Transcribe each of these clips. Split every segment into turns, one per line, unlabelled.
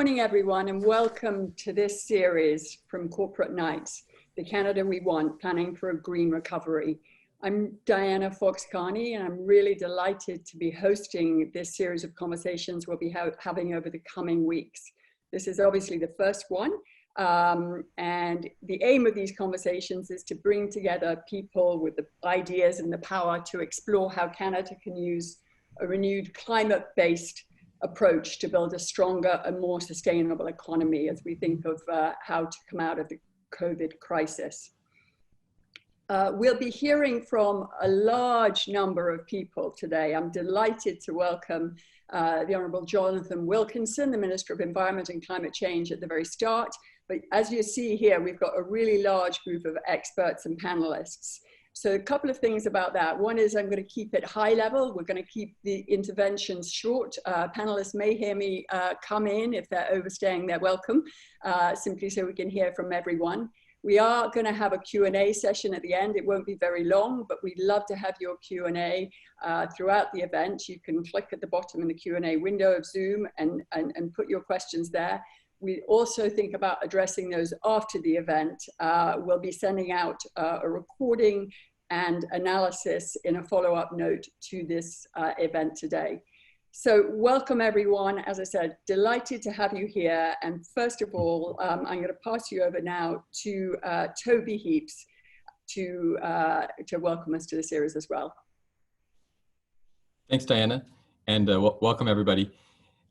morning, everyone, and welcome to this series from Corporate Knights, the Canada We Want, Planning for a Green Recovery. I'm Diana Fox Carney, and I'm really delighted to be hosting this series of conversations we'll be having over the coming weeks. This is obviously the first one, and the aim of these conversations is to bring together people with the ideas and the power to explore how Canada can use a renewed climate-based approach to build a stronger and more sustainable economy as we think of how to come out of the COVID crisis. We'll be hearing from a large number of people today. I'm delighted to welcome the Honourable Jonathan Wilkinson, the Minister of Environment and Climate Change at the very start. But as you see here, we've got a really large group of experts and panelists. So a couple of things about that. One is I'm going to keep it high level. We're going to keep the interventions short. Panelists may hear me come in if they're overstaying their welcome, simply so we can hear from everyone. We are going to have a Q&A session at the end. It won't be very long, but we'd love to have your Q&A throughout the event. You can click at the bottom in the Q&A window of Zoom and put your questions there. We also think about addressing those after the event. We'll be sending out a recording and analysis in a follow-up note to this event today. So welcome everyone. As I said, delighted to have you here. And first of all, I'm going to pass you over now to Toby Heaps to welcome us to the series as well.
Thanks, Diana, and welcome everybody.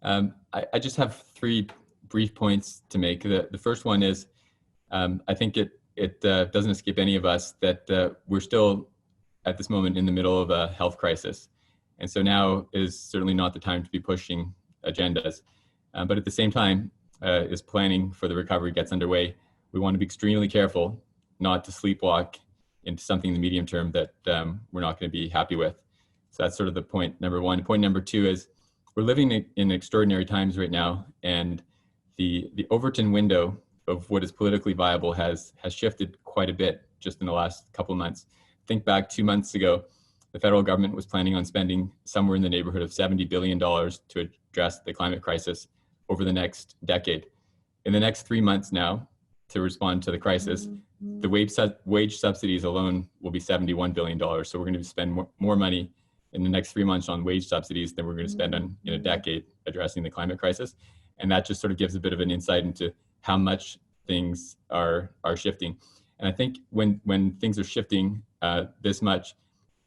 I just have three brief points to make. The first one is, I think it doesn't escape any of us that we're still at this moment in the middle of a health crisis. And so now is certainly not the time to be pushing agendas. But at the same time, as planning for the recovery gets underway, we want to be extremely careful not to sleepwalk into something in the medium term that we're not going to be happy with. So that's sort of the point number one. Point number two is we're living in extraordinary times right now, and the Overton window of what is politically viable has shifted quite a bit just in the last couple of months. Think back 2 months ago, the federal government was planning on spending somewhere in the neighborhood of $70 billion to address the climate crisis over the next decade. In the next 3 months now, to respond to the crisis, the wage subsidies alone will be $71 billion. So we're going to spend more money in the next 3 months on wage subsidies than we're going to spend in a decade addressing the climate crisis. And that just sort of gives a bit of an insight into how much things are shifting. And I think when things are shifting this much,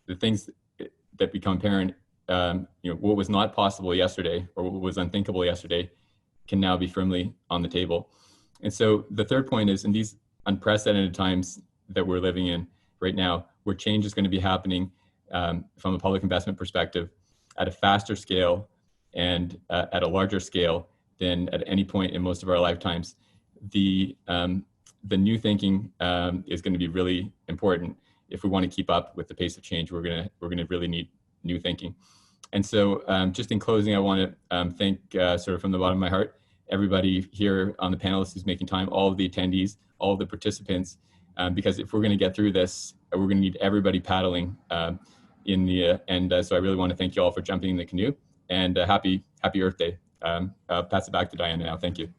the things that become apparent, what was not possible yesterday or what was unthinkable yesterday can now be firmly on the table. And so the third point is, in these unprecedented times that we're living in right now, where change is going to be happening from a public investment perspective at a faster scale and at a larger scale than at any point in most of our lifetimes, the new thinking is going to be really important. If we want to keep up with the pace of change, we're going to really need new thinking. And so just in closing, I want to thank sort of from the bottom of my heart, everybody here on the panelists who's making time, all of the attendees, all of the participants, because if we're going to get through this, we're going to need everybody paddling in the end. So I really want to thank you all for jumping in the canoe, and happy Earth Day. I'll pass it back to Diana now. Thank you.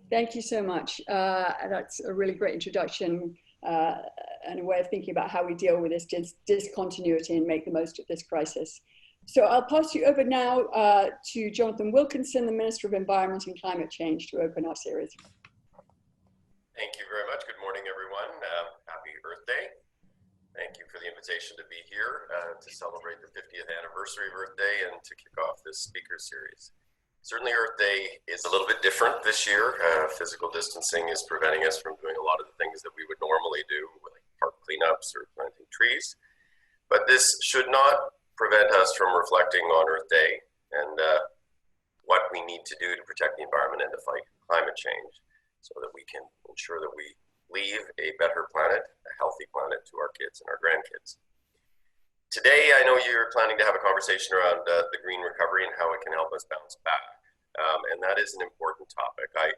Thank you so much. That's a really great introduction and a way of thinking about how we deal with this discontinuity and make the most of this crisis. So I'll pass you over now to Jonathan Wilkinson, the Minister of Environment and Climate Change, to open our series.
Thank you very much. Good morning, everyone. Happy Earth Day. Thank you for the invitation to be here to celebrate the 50th anniversary of Earth Day and to kick off this speaker series. Certainly Earth Day is a little bit different this year. Physical distancing is preventing us from doing a lot of the things that we would normally do, like park cleanups or planting trees. But this should not prevent us from reflecting on Earth Day and what we need to do to protect the environment and to fight climate change so that we can ensure that we leave a better planet, a healthy planet, to our kids and our grandkids. Today, I know you're planning to have a conversation around the green recovery and how it can help us bounce back. And that is an important topic. I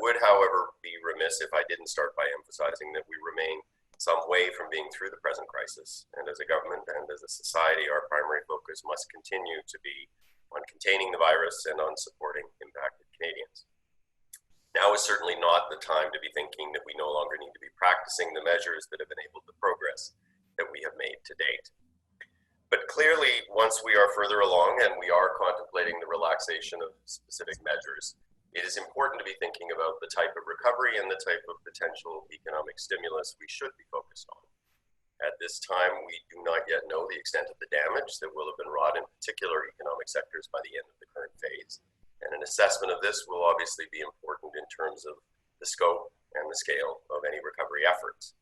would, however, be remiss if I didn't start by emphasizing that we remain some way from being through the present crisis. And as a government and as a society, our primary focus must continue to be on containing the virus and on supporting impacted Canadians. Now is certainly not the time to be thinking that we no longer need to be practicing the measures that have enabled the progress that we have made to date. But clearly, once we are further along and we are contemplating the relaxation of specific measures, it is important to be thinking about the type of recovery and the type of potential economic stimulus we should be focused on. At this time, we do not yet know the extent of the damage that will have been wrought in particular economic sectors by the end of the current phase. And an assessment of this will obviously be important in terms of the scope and the scale of any recovery efforts.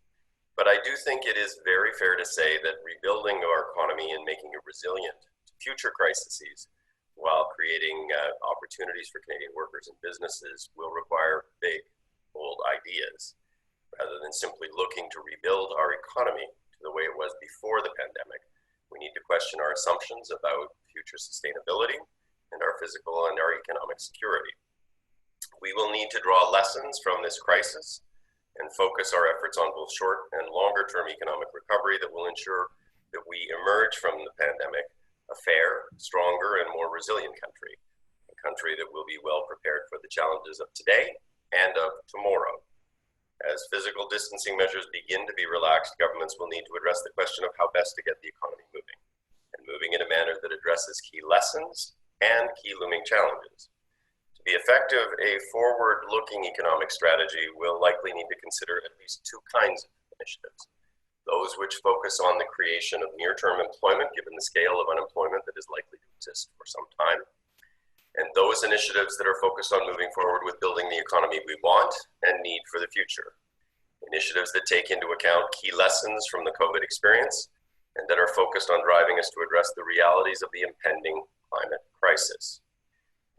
But I do think it is very fair to say that rebuilding our economy and making it resilient to future crises while creating opportunities for Canadian workers and businesses will require big, bold ideas. Rather than simply looking to rebuild our economy to the way it was before the pandemic, we need to question our assumptions about future sustainability and our physical and our economic security. We will need to draw lessons from this crisis and focus our efforts on both short and longer term economic recovery that will ensure that we emerge from the pandemic a fair, stronger, and more resilient country, a country that will be well prepared for the challenges of today and of tomorrow. As physical distancing measures begin to be relaxed, governments will need to address the question of how best to get the economy moving, and moving in a manner that addresses key lessons and key looming challenges. To be effective, a forward-looking economic strategy will likely need to consider at least two kinds of initiatives. Those which focus on the creation of near-term employment, given the scale of unemployment that is likely to exist for some time, and those initiatives that are focused on moving forward with building the economy we want and need for the future. Initiatives that take into account key lessons from the COVID experience and that are focused on driving us to address the realities of the impending climate crisis.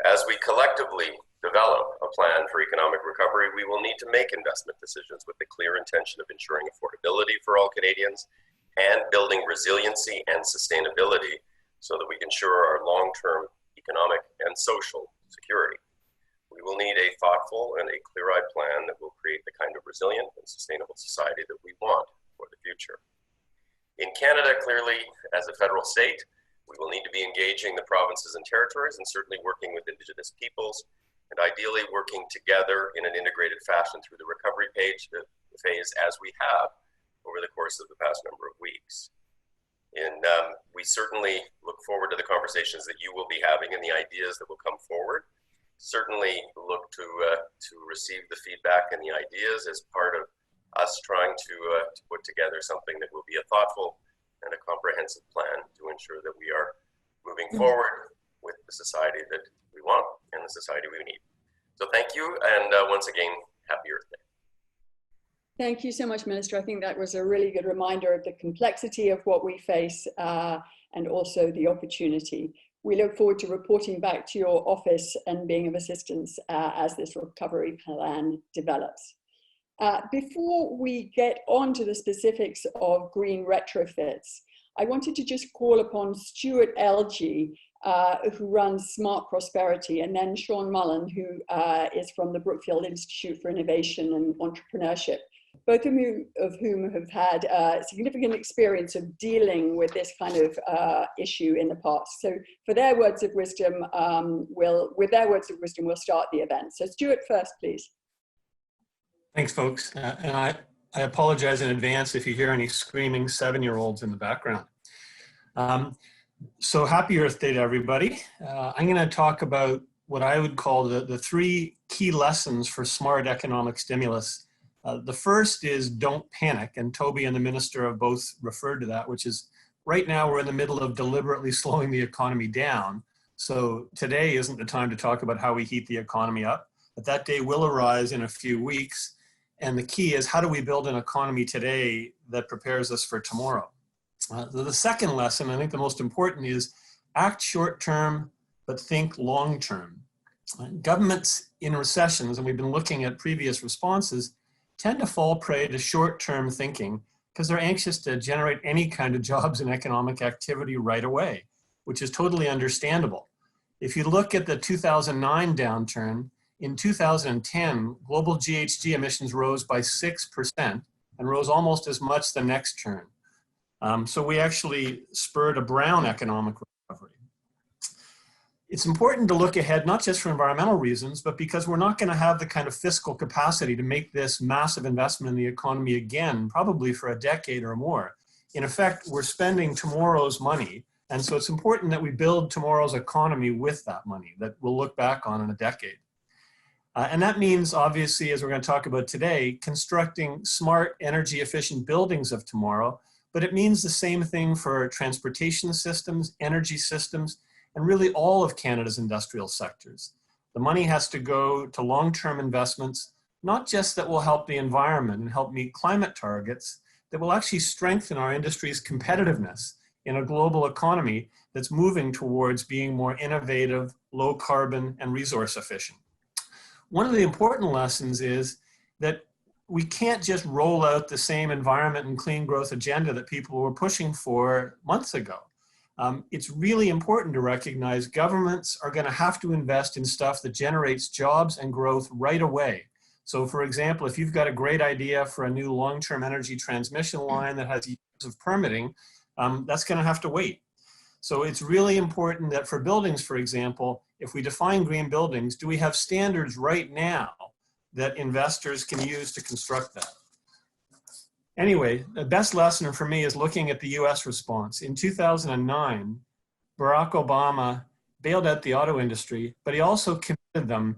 As we collectively develop a plan for economic recovery, we will need to make investment decisions with the clear intention of ensuring affordability for all Canadians and building resiliency and sustainability so that we can ensure our long-term economic and social security. We will need a thoughtful and a clear-eyed plan that will create the kind of resilient and sustainable society that we want for the future. In Canada, clearly, as a federal state, we will need to be engaging the provinces and territories and certainly working with Indigenous peoples and ideally working together in an integrated fashion through the recovery phase as we have over the course of the past number of weeks. We certainly look forward to the conversations that you will be having and the ideas that will come forward. Certainly look to receive the feedback and the ideas as part of us trying to put together something that will be a thoughtful and a comprehensive plan to ensure that we are moving forward with the society that we want and the society we need. So thank you, and once again, happy Earth Day.
Thank you so much, Minister. I think that was a really good reminder of the complexity of what we face and also the opportunity. We look forward to reporting back to your office and being of assistance as this recovery plan develops. Before we get on to the specifics of green retrofits, I wanted to just call upon Stewart, Elgie, who runs Smart Prosperity, and then Sean Mullen, who is from the Brookfield Institute for Innovation and Entrepreneurship, both of whom have had significant experience of dealing with this kind of issue in the past. So for their words of wisdom, we'll start the event. So Stewart first, please.
Thanks, folks. And I apologize in advance if you hear any screaming 7-year-olds in the background. So happy Earth Day to everybody. I'm going to talk about what I would call the 3 key lessons for smart economic stimulus. The first is don't panic, and Toby and the Minister have both referred to that, which is right now we're in the middle of deliberately slowing the economy down. So today isn't the time to talk about how we heat the economy up, but that day will arise in a few weeks. And the key is, how do we build an economy today that prepares us for tomorrow? The second lesson, I think the most important, is act short-term, but think long-term. Governments in recessions, and we've been looking at previous responses, tend to fall prey to short-term thinking because they're anxious to generate any kind of jobs and economic activity right away, which is totally understandable. If you look at the 2009 downturn, in 2010, global GHG emissions rose by 6% and rose almost as much the next turn. So we actually spurred a brown economic recovery. It's important to look ahead, not just for environmental reasons, but because we're not going to have the kind of fiscal capacity to make this massive investment in the economy again, probably for a decade or more. In effect, we're spending tomorrow's money. And so it's important that we build tomorrow's economy with that money that we'll look back on in a decade. And that means, obviously, as we're going to talk about today, constructing smart, energy efficient buildings of tomorrow. But it means the same thing for transportation systems, energy systems, and really all of Canada's industrial sectors. The money has to go to long-term investments, not just that will help the environment and help meet climate targets, that will actually strengthen our industry's competitiveness in a global economy that's moving towards being more innovative, low carbon, and resource efficient. One of the important lessons is that we can't just roll out the same environment and clean growth agenda that people were pushing for months ago. It's really important to recognize governments are going to have to invest in stuff that generates jobs and growth right away. So for example, if you've got a great idea for a new long-term energy transmission line that has years of permitting, that's going to have to wait. So it's really important that for buildings, for example, if we define green buildings, do we have standards right now that investors can use to construct that? Anyway, the best lesson for me is looking at the US response. In 2009, Barack Obama bailed out the auto industry, but he also committed them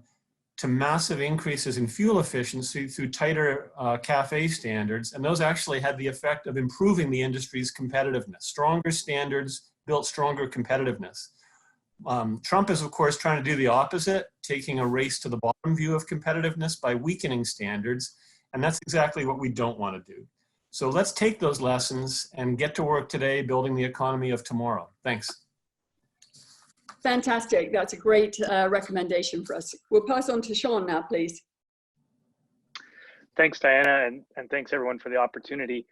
to massive increases in fuel efficiency through tighter CAFE standards. And those actually had the effect of improving the industry's competitiveness. Stronger standards built stronger competitiveness. Trump is, of course, trying to do the opposite, taking a race to the bottom view of competitiveness by weakening standards. And that's exactly what we don't want to do. So let's take those lessons and get to work today building the economy of tomorrow. Thanks.
Fantastic. That's a great recommendation for us. We'll pass on to Sean now, please.
Thanks, Diana, and thanks everyone for the opportunity.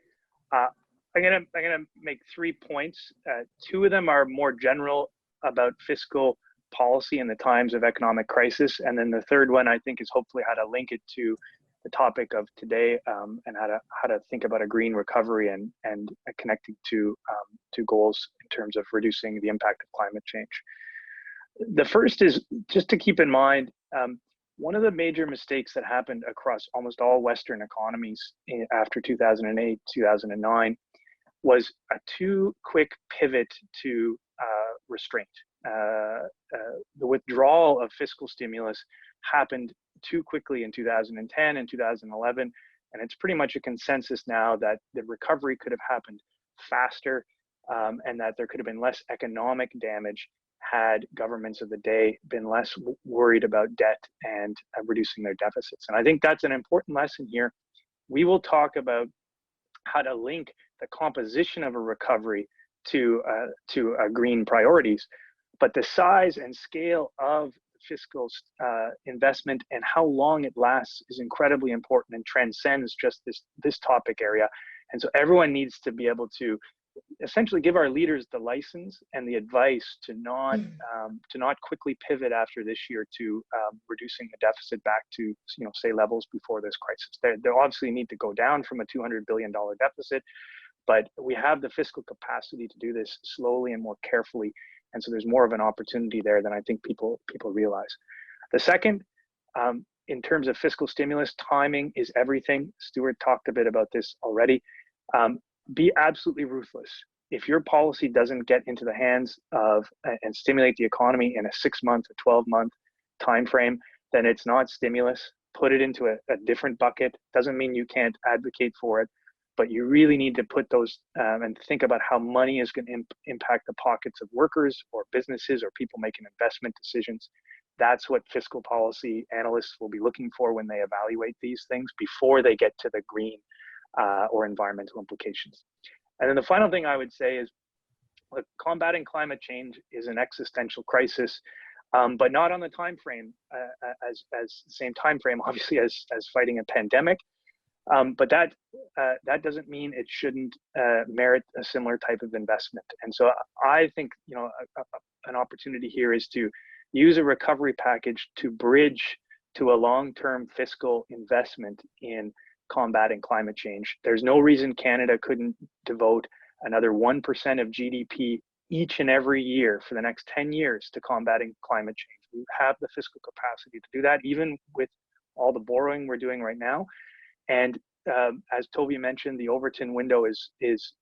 I'm gonna make 3 points. 2 of them are more general about fiscal policy in the times of economic crisis, and then the third one I think is hopefully how to link it to the topic of today, and how to think about a green recovery and connecting to goals in terms of reducing the impact of climate change. The first is just to keep in mind, one of the major mistakes that happened across almost all Western economies after 2008, 2009 was a too quick pivot to restraint. The withdrawal of fiscal stimulus happened too quickly in 2010 and 2011, and it's pretty much a consensus now that the recovery could have happened faster, and that there could have been less economic damage had governments of the day been less worried about debt and reducing their deficits. And I think that's an important lesson here. We will talk about how to link the composition of a recovery to green priorities, but the size and scale of fiscal investment and how long it lasts is incredibly important and transcends just this topic area. And so everyone needs to be able to essentially give our leaders the license and the advice to not quickly pivot after this year to reducing the deficit back to, say, levels before this crisis. They obviously need to go down from a $200 billion deficit, but we have the fiscal capacity to do this slowly and more carefully. And so there's more of an opportunity there than I think people realize. The second, in terms of fiscal stimulus, timing is everything. Stewart talked a bit about this already. Be absolutely ruthless. If your policy doesn't get into the hands of and stimulate the economy in a 6-month or 12-month time frame, then it's not stimulus. Put it into a different bucket. Doesn't mean you can't advocate for it, but you really need to put those and think about how money is going to impact the pockets of workers or businesses or people making investment decisions. That's what fiscal policy analysts will be looking for when they evaluate these things before they get to the green or environmental implications. And then the final thing I would say is, look, combating climate change is an existential crisis, but not on the time frame as the same time frame, obviously, as fighting a pandemic. But that doesn't mean it shouldn't merit a similar type of investment. And so I think an opportunity here is to use a recovery package to bridge to a long-term fiscal investment in combating climate change. There's no reason Canada couldn't devote another 1% of GDP each and every year for the next 10 years to combating climate change. We have the fiscal capacity to do that, even with all the borrowing we're doing right now. And as Toby mentioned, the Overton window is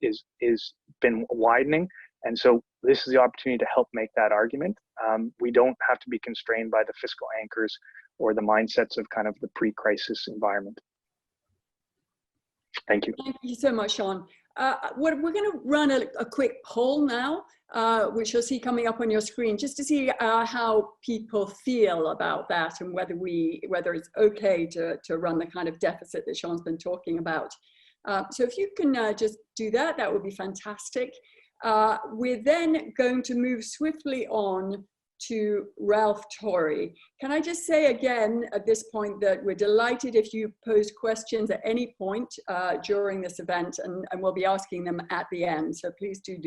been widening. And so this is the opportunity to help make that argument. We don't have to be constrained by the fiscal anchors or the mindsets of kind of the pre-crisis environment. Thank you.
Thank you so much, Sean. We're going to run a quick poll now, which you'll see coming up on your screen, just to see how people feel about that and whether it's okay to run the kind of deficit that Sean's been talking about. So if you can just do that, that would be fantastic. We're then going to move swiftly on to Ralph Torrey. Can I just say again at this point that we're delighted if you pose questions at any point during this event, and we'll be asking them at the end. So please do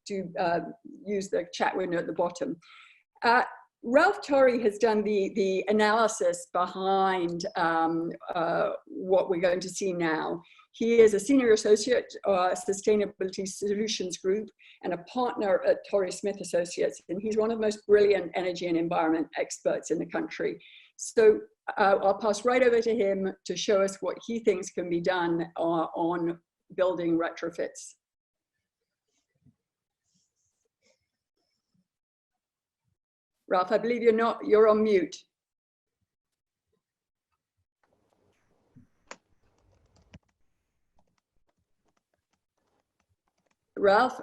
use the chat window at the bottom. Ralph Torrey has done the analysis behind what we're going to see now. He is a senior associate Sustainability Solutions Group and a partner at Torrey Smith Associates, and he's one of the most brilliant energy and environment experts in the country. So I'll pass right over to him to show us what he thinks can be done on building retrofits. Ralph, I believe you're on mute. Ralph,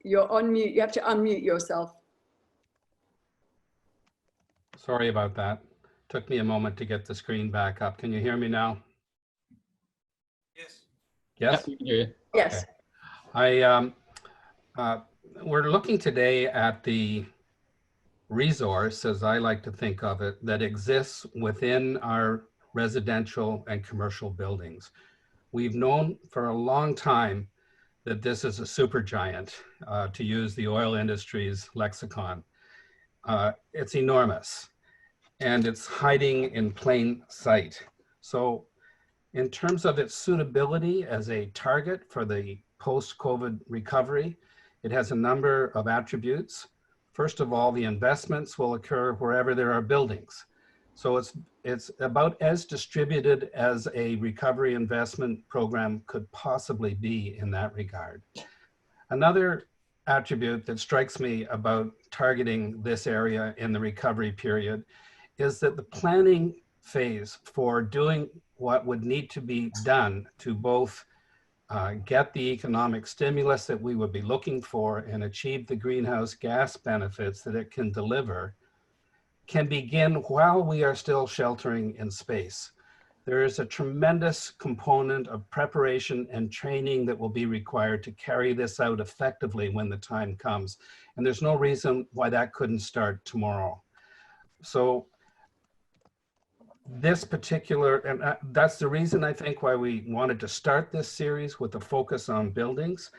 you're on mute. You have to unmute yourself.
Sorry about that. Took me a moment to get the screen back up. Can you hear me now?
Yes.
Yes?
Yes.
Okay. We're looking today at the resource, as I like to think of it, that exists within our residential and commercial buildings. We've known for a long time that this is a supergiant, to use the oil industry's lexicon. It's enormous, and it's hiding in plain sight. So in terms of its suitability as a target for the post-COVID recovery, it has a number of attributes. First of all, the investments will occur wherever there are buildings. So it's about as distributed as a recovery investment program could possibly be in that regard. Another attribute that strikes me about targeting this area in the recovery period is that the planning phase for doing what would need to be done to both get the economic stimulus that we would be looking for and achieve the greenhouse gas benefits that it can deliver can begin while we are still sheltering in space. There is a tremendous component of preparation and training that will be required to carry this out effectively when the time comes. And there's no reason why that couldn't start tomorrow. So this particular, and that's the reason I think why we wanted to start this series with a focus on buildings.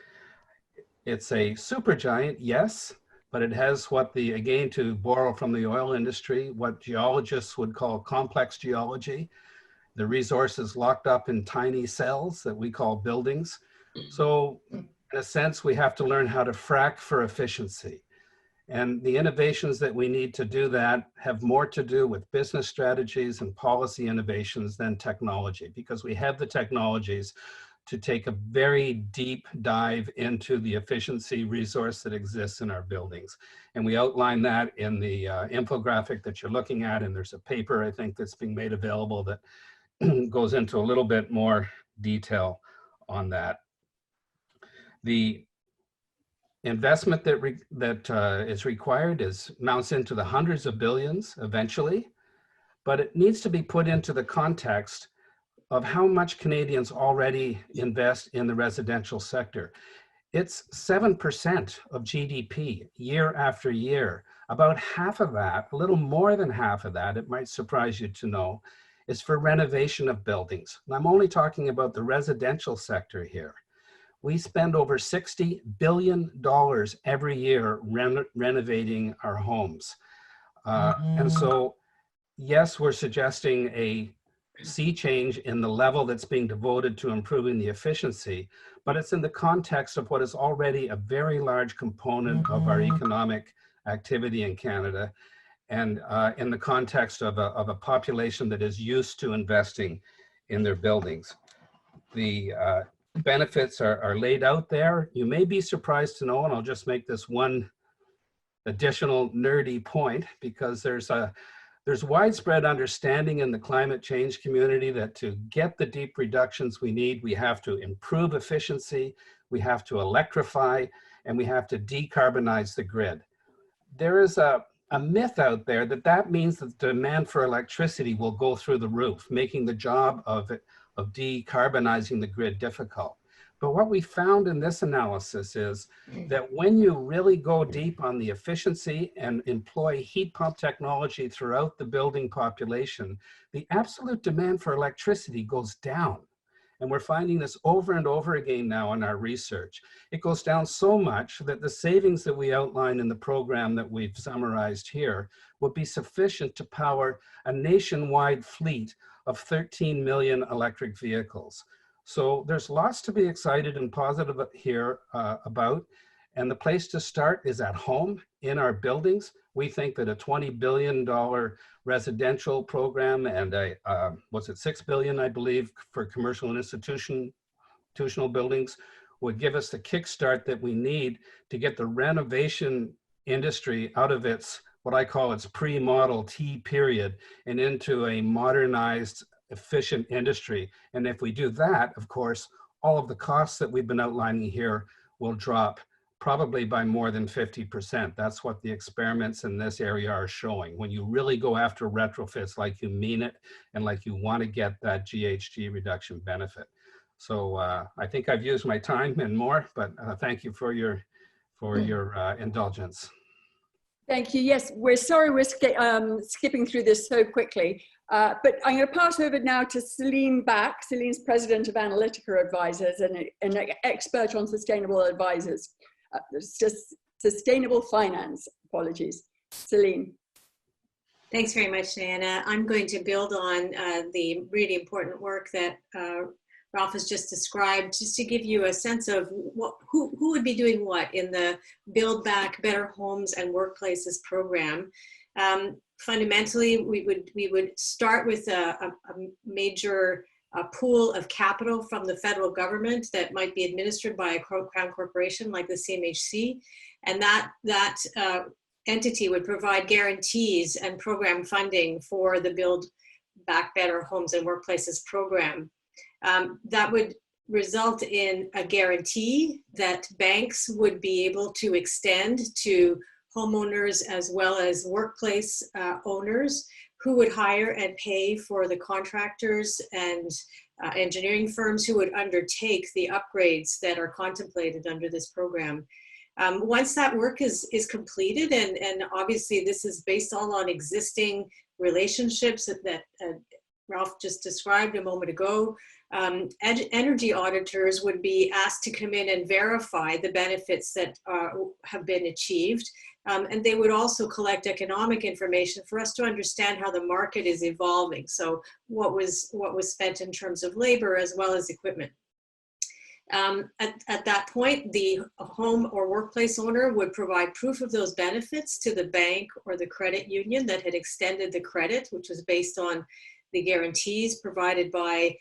It's a supergiant, yes, but it has what again, to borrow from the oil industry, what geologists would call complex geology. The resource is locked up in tiny cells that we call buildings. So in a sense, we have to learn how to frack for efficiency. And the innovations that we need to do that have more to do with business strategies and policy innovations than technology, because we have the technologies to take a very deep dive into the efficiency resource that exists in our buildings. And we outline that in the infographic that you're looking at, and there's a paper, I think, that's being made available that goes into a little bit more detail on that. The investment that is required amounts into the hundreds of billions eventually, but it needs to be put into the context of how much Canadians already invest in the residential sector. It's 7% of GDP year after year. About half of that, a little more than half of that, it might surprise you to know, is for renovation of buildings. And I'm only talking about the residential sector here. We spend over $60 billion every year renovating our homes. And so, yes, we're suggesting a sea change in the level that's being devoted to improving the efficiency, but it's in the context of what is already a very large component of our economic activity in Canada, and in the context of a population that is used to investing in their buildings. The benefits are laid out there. You may be surprised to know, and I'll just make this one additional nerdy point, because there's widespread understanding in the climate change community that to get the deep reductions we need, we have to improve efficiency, we have to electrify, and we have to decarbonize the grid. There is a myth out there that means that the demand for electricity will go through the roof, making the job of decarbonizing the grid difficult. But what we found in this analysis is that when you really go deep on the efficiency and employ heat pump technology throughout the building population, the absolute demand for electricity goes down. And we're finding this over and over again now in our research. It goes down so much that the savings that we outline in the program that we've summarized here would be sufficient to power a nationwide fleet of 13 million electric vehicles. So there's lots to be excited and positive here about. And the place to start is at home, in our buildings. We think that a $20 billion residential program and what's it, $6 billion, I believe, for commercial and institutional buildings would give us the kickstart that we need to get the renovation industry out of its, what I call its pre-Model T period, and into a modernized, efficient industry. And if we do that, of course, all of the costs that we've been outlining here will drop probably by more than 50%. That's what the experiments in this area are showing. When you really go after retrofits like you mean it and like you want to get that GHG reduction benefit. So I think I've used my time and more, but thank you for your indulgence.
Thank you. Yes, we're sorry we're skipping through this so quickly, but I'm going to pass over now to Celine Back. Celine's president of Analytica Advisors and an expert on sustainable advisors. Sustainable finance, apologies. Celine.
Thanks very much, Diana. I'm going to build on the really important work that Ralph has just described, just to give you a sense of who would be doing what in the Build Back Better Homes and Workplaces program. Fundamentally, we would start with a major pool of capital from the federal government that might be administered by a crown corporation like the CMHC, and that entity would provide guarantees and program funding for the Build Back Better Homes and Workplaces program. That would result in a guarantee that banks would be able to extend to homeowners as well as workplace owners who would hire and pay for the contractors and engineering firms who would undertake the upgrades that are contemplated under this program. Once that work is completed, and obviously this is based all on existing relationships that Ralph just described a moment ago, energy auditors would be asked to come in and verify the benefits that have been achieved. And they would also collect economic information for us to understand how the market is evolving. So what was spent in terms of labor as well as equipment. At that point, the home or workplace owner would provide proof of those benefits to the bank or the credit union that had extended the credit, which was based on the guarantees provided by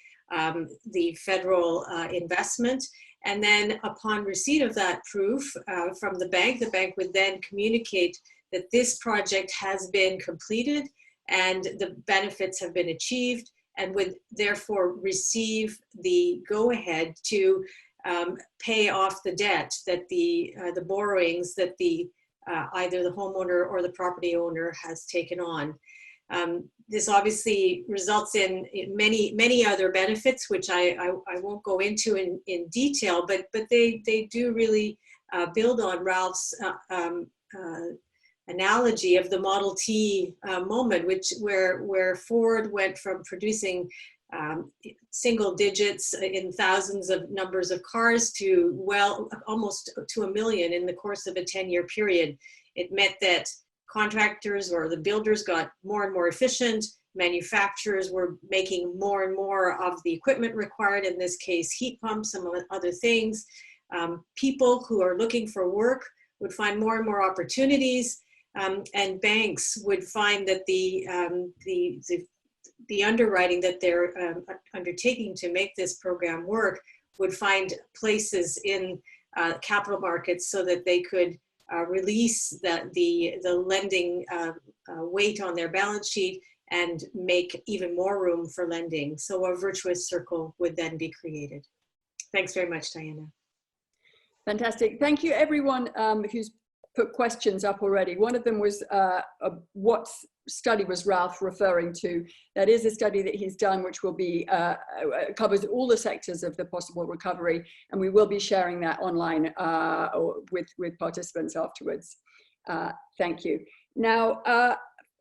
the federal investment. And then upon receipt of that proof from the bank would then communicate that this project has been completed and the benefits have been achieved, and would therefore receive the go-ahead to pay off the debt that the borrowings that either the homeowner or the property owner has taken on. This obviously results in many other benefits, which I won't go into in detail, but they do really build on Ralph's analogy of the Model T moment, where Ford went from producing single digits in thousands of numbers of cars to almost to 1 million in the course of a 10-year period. It meant that contractors or the builders got more and more efficient, manufacturers were making more and more of the equipment required, in this case, heat pumps, some other things. People who are looking for work would find more and more opportunities, and banks would find that the underwriting that they're undertaking to make this program work would find places in capital markets so that they could release the lending weight on their balance sheet and make even more room for lending. So a virtuous circle would then be created. Thanks very much, Diana.
Fantastic. Thank you, everyone who's put questions up already. One of them was what study was Ralph referring to? That is a study that he's done, which will be covers all the sectors of the possible recovery, and we will be sharing that online with participants afterwards. Thank you. Now,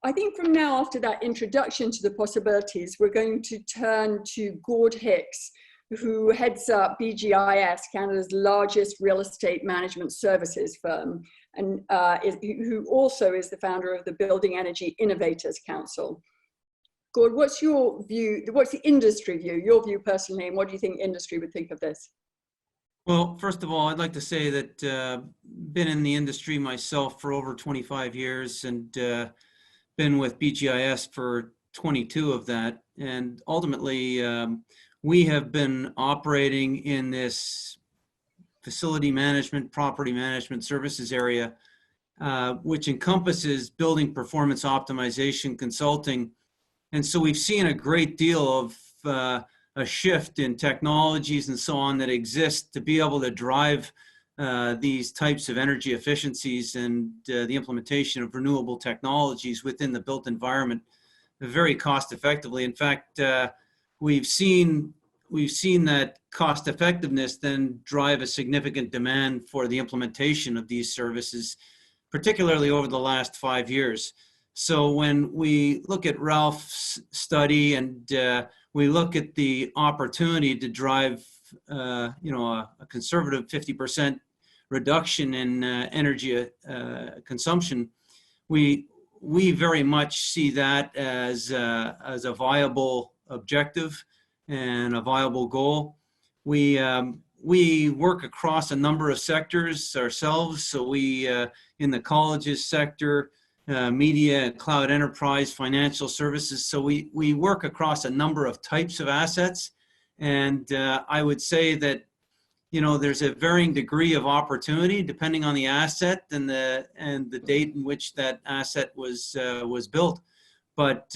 I think from now, after that introduction to the possibilities, we're going to turn to Gord Hicks, who heads up BGIS, Canada's largest real estate management services firm, and who also is the founder of the Building Energy Innovators Council. Gord, what's your view, what's the industry view, your view personally, and what do you think industry would think of this?
Well, first of all, I'd like to say that been in the industry myself for over 25 years and been with BGIS for 22 of that. And ultimately, we have been operating in this facility management, property management services area, which encompasses building performance optimization consulting. And so we've seen a great deal of a shift in technologies and so on that exist to be able to drive these types of energy efficiencies and the implementation of renewable technologies within the built environment very cost effectively. In fact, we've seen that cost effectiveness then drive a significant demand for the implementation of these services, particularly over the last 5 years. So when we look at Ralph's study and we look at the opportunity to drive, a conservative 50% reduction in energy consumption, we very much see that as a viable objective and a viable goal. We work across a number of sectors ourselves. So we, in the colleges sector, media, cloud enterprise, financial services. So we work across a number of types of assets. And I would say that, there's a varying degree of opportunity depending on the asset and the date in which that asset was built. But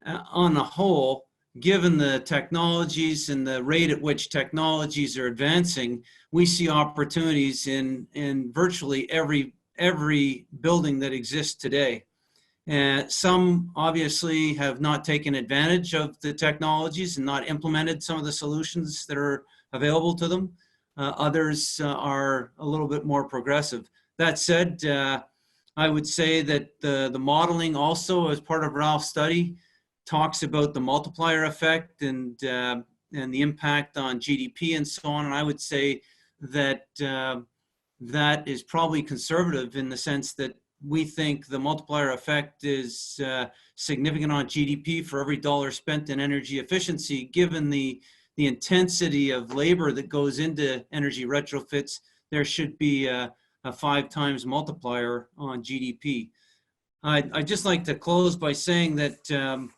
on the whole, given the technologies and the rate at which technologies are advancing, we see opportunities in virtually every building that exists today. Some obviously have not taken advantage of the technologies and not implemented some of the solutions that are available to them. Others are a little bit more progressive. That said, I would say that the modeling also, as part of Ralph's study, talks about the multiplier effect and the impact on GDP and so on. And I would say that that is probably conservative in the sense that we think the multiplier effect is significant on GDP for every dollar spent in energy efficiency. Given the intensity of labor that goes into energy retrofits, there should be a 5 times multiplier on GDP. I'd just like to close by saying that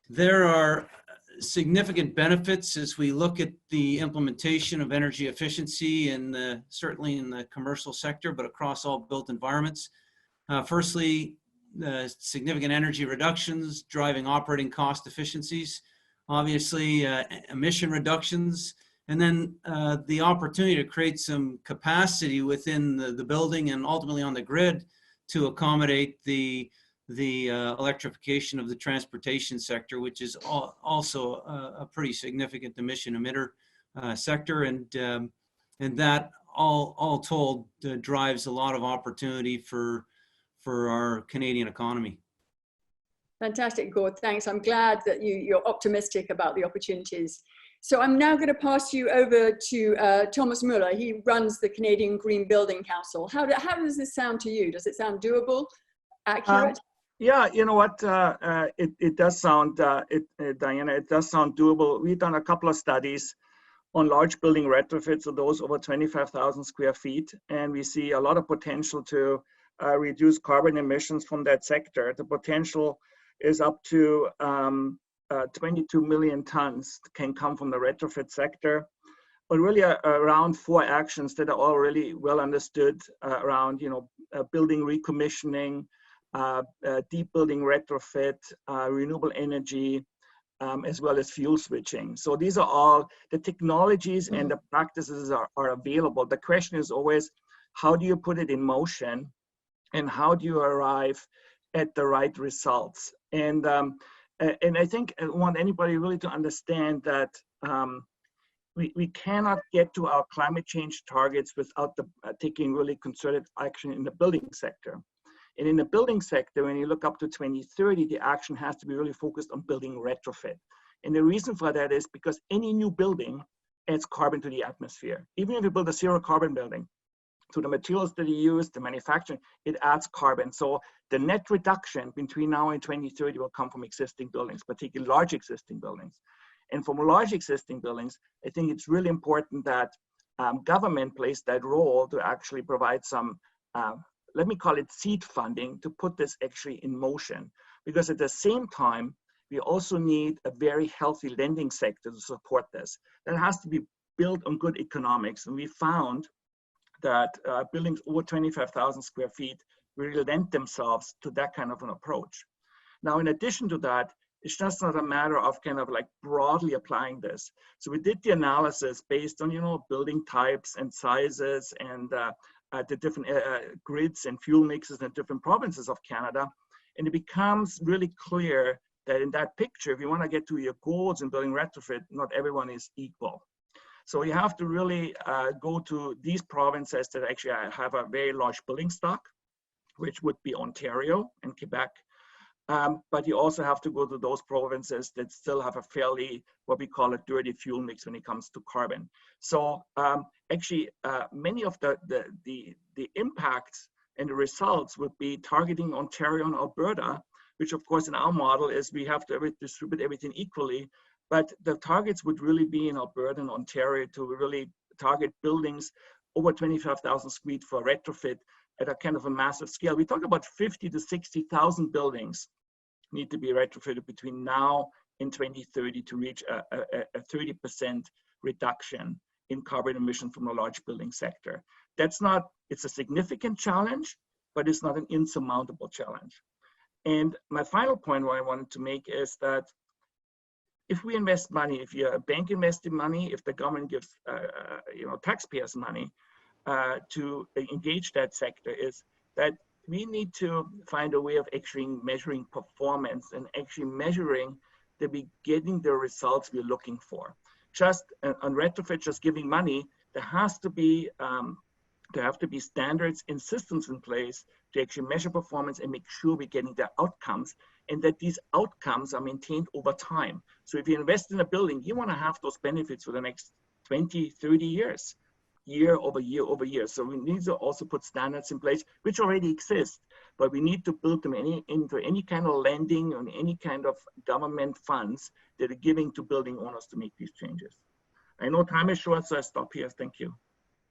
there are significant benefits as we look at the implementation of energy efficiency and certainly in the commercial sector, but across all built environments. Firstly, significant energy reductions driving operating cost efficiencies, obviously emission reductions, and then the opportunity to create some capacity within the building and ultimately on the grid to accommodate the electrification of the transportation sector, which is also a pretty significant emission emitter sector, and that all told drives a lot of opportunity for our Canadian economy.
Fantastic, Gord. Thanks. I'm glad that you're optimistic about the opportunities. So I'm now going to pass you over to Thomas Mueller. He runs the Canadian Green Building Council. How does this sound to you? Does it sound doable, accurate?
Yeah, you know what, it does sound, Diana, it does sound doable. We've done a couple of studies on large building retrofits, so those over 25,000 square feet, and we see a lot of potential to reduce carbon emissions from that sector. The potential is up to 22 million tons can come from the retrofit sector, but really around 4 actions that are all really well understood around, building recommissioning, deep building retrofit, renewable energy, as well as fuel switching. So these are all the technologies and the practices are available. The question is always, how do you put it in motion and how do you arrive at the right results? And I think I want anybody really to understand that we cannot get to our climate change targets without taking really concerted action in the building sector. And in the building sector, when you look up to 2030, the action has to be really focused on building retrofit. And the reason for that is because any new building adds carbon to the atmosphere. Even if you build a zero carbon building, so the materials that you use, the manufacturing, it adds carbon. So the net reduction between now and 2030 will come from existing buildings, particularly large existing buildings. And from large existing buildings, I think it's really important that government plays that role to actually provide some let me call it seed funding to put this actually in motion. Because at the same time, we also need a very healthy lending sector to support this. That has to be built on good economics. And we found that buildings over 25,000 square feet really lend themselves to that kind of an approach. Now, in addition to that, it's just not a matter of kind of like broadly applying this. So we did the analysis based on, building types and sizes and the different grids and fuel mixes in different provinces of Canada. And it becomes really clear that in that picture, if you want to get to your goals in building retrofit, not everyone is equal. So you have to really go to these provinces that actually have a very large building stock, which would be Ontario and Quebec. But you also have to go to those provinces that still have a fairly, what we call a dirty fuel mix when it comes to carbon. So actually, many of the impacts and the results would be targeting Ontario and Alberta, which of course in our model is we have to distribute everything equally. But the targets would really be in Alberta and Ontario to really target buildings over 25,000 square feet for retrofit at a kind of a massive scale. We talk about 50 to 60,000 buildings need to be retrofitted between now and 2030 to reach a 30% reduction in carbon emission from the large building sector. That's not, it's a significant challenge, but it's not an insurmountable challenge. And my final point what I wanted to make is that if we invest money, if you're a bank investing money, if the government gives taxpayers money to engage that sector, is that we need to find a way of actually measuring performance and actually measuring that we're getting the results we're looking for. Just on retrofit, just giving money, there have to be standards and systems in place to actually measure performance and make sure we're getting the outcomes and that these outcomes are maintained over time. So if you invest in a building, you want to have those benefits for the next 20, 30 years, year over year over year. So we need to also put standards in place, which already exist, but we need to build them into any kind of lending or any kind of government funds that are giving to building owners to make these changes. I know time is short, so I stop here. Thank you.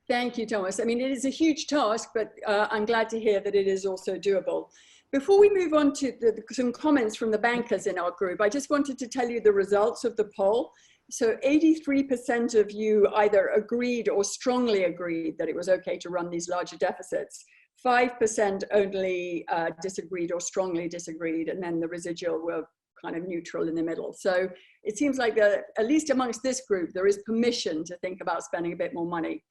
Thank you, Thomas. I mean, it is a huge task, but I'm glad to hear that it is also doable. Before we move on to some comments from the bankers in our group, I just wanted to tell you the results of the poll. So 83% of you either agreed or strongly agreed that it was okay to run these larger deficits. 5% only disagreed or strongly disagreed, and then the residual were kind of neutral in the middle. So it seems like at least amongst this group, there is permission to think about spending a bit more money.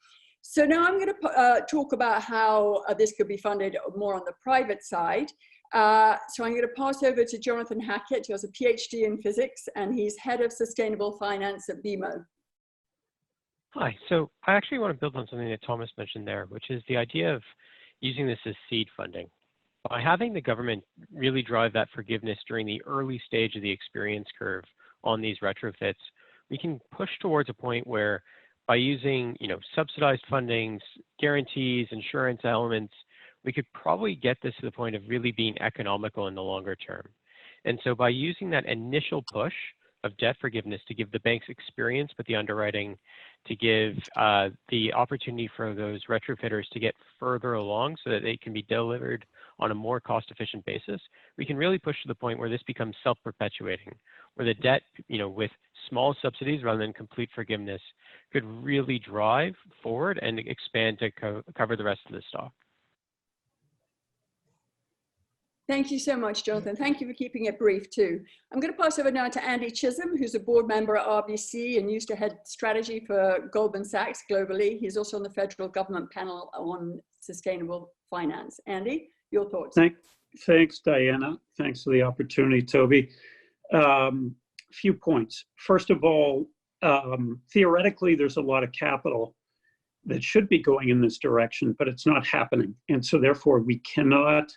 So now I'm going to talk about how this could be funded more on the private side. So I'm going to pass over to Jonathan Hackett, who has a PhD in physics, and he's head of sustainable finance at BMO.
Hi, so I actually want to build on something that Thomas mentioned there, which is the idea of using this as seed funding. By having the government really drive that forgiveness during the early stage of the experience curve on these retrofits, we can push towards a point where by using subsidized fundings, guarantees, insurance elements, we could probably get this to the point of really being economical in the longer term. And so by using that initial push of debt forgiveness to give the banks experience with the underwriting, to give the opportunity for those retrofitters to get further along so that they can be delivered on a more cost-efficient basis, we can really push to the point where this becomes self-perpetuating, where the debt, with small subsidies rather than complete forgiveness, could really drive forward and expand to cover the rest of the stock.
Thank you so much, Jonathan. Thank you for keeping it brief too. I'm going to pass over now to Andy Chisholm, who's a board member at RBC and used to head strategy for Goldman Sachs globally. He's also on the federal government panel on sustainable finance. Andy, your thoughts?
Thanks, Diana. Thanks for the opportunity, Toby. Few points. First of all, theoretically, there's a lot of capital that should be going in this direction, but it's not happening. And so therefore, we cannot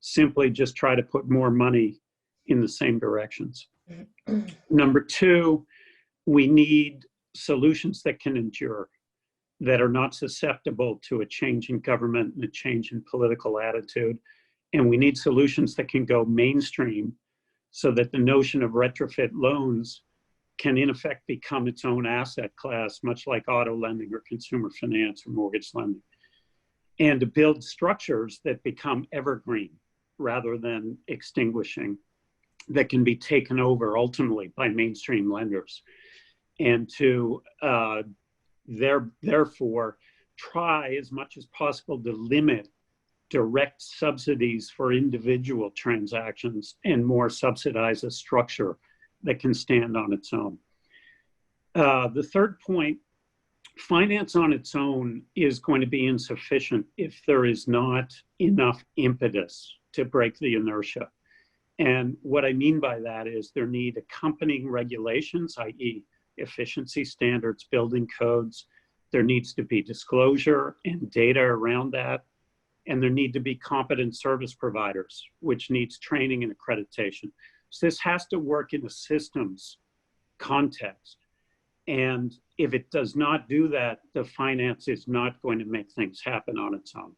simply just try to put more money in the same directions. Number two, we need solutions that can endure, that are not susceptible to a change in government and a change in political attitude. And we need solutions that can go mainstream so that the notion of retrofit loans can in effect become its own asset class, much like auto lending or consumer finance or mortgage lending. And to build structures that become evergreen rather than extinguishing, that can be taken over ultimately by mainstream lenders. And to therefore try as much as possible to limit direct subsidies for individual transactions and more subsidize a structure that can stand on its own. The third point, finance on its own is going to be insufficient if there is not enough impetus to break the inertia. And what I mean by that is there need accompanying regulations, i.e. efficiency standards, building codes. There needs to be disclosure and data around that. And there need to be competent service providers, which needs training and accreditation. So this has to work in a systems context. And if it does not do that, the finance is not going to make things happen on its own.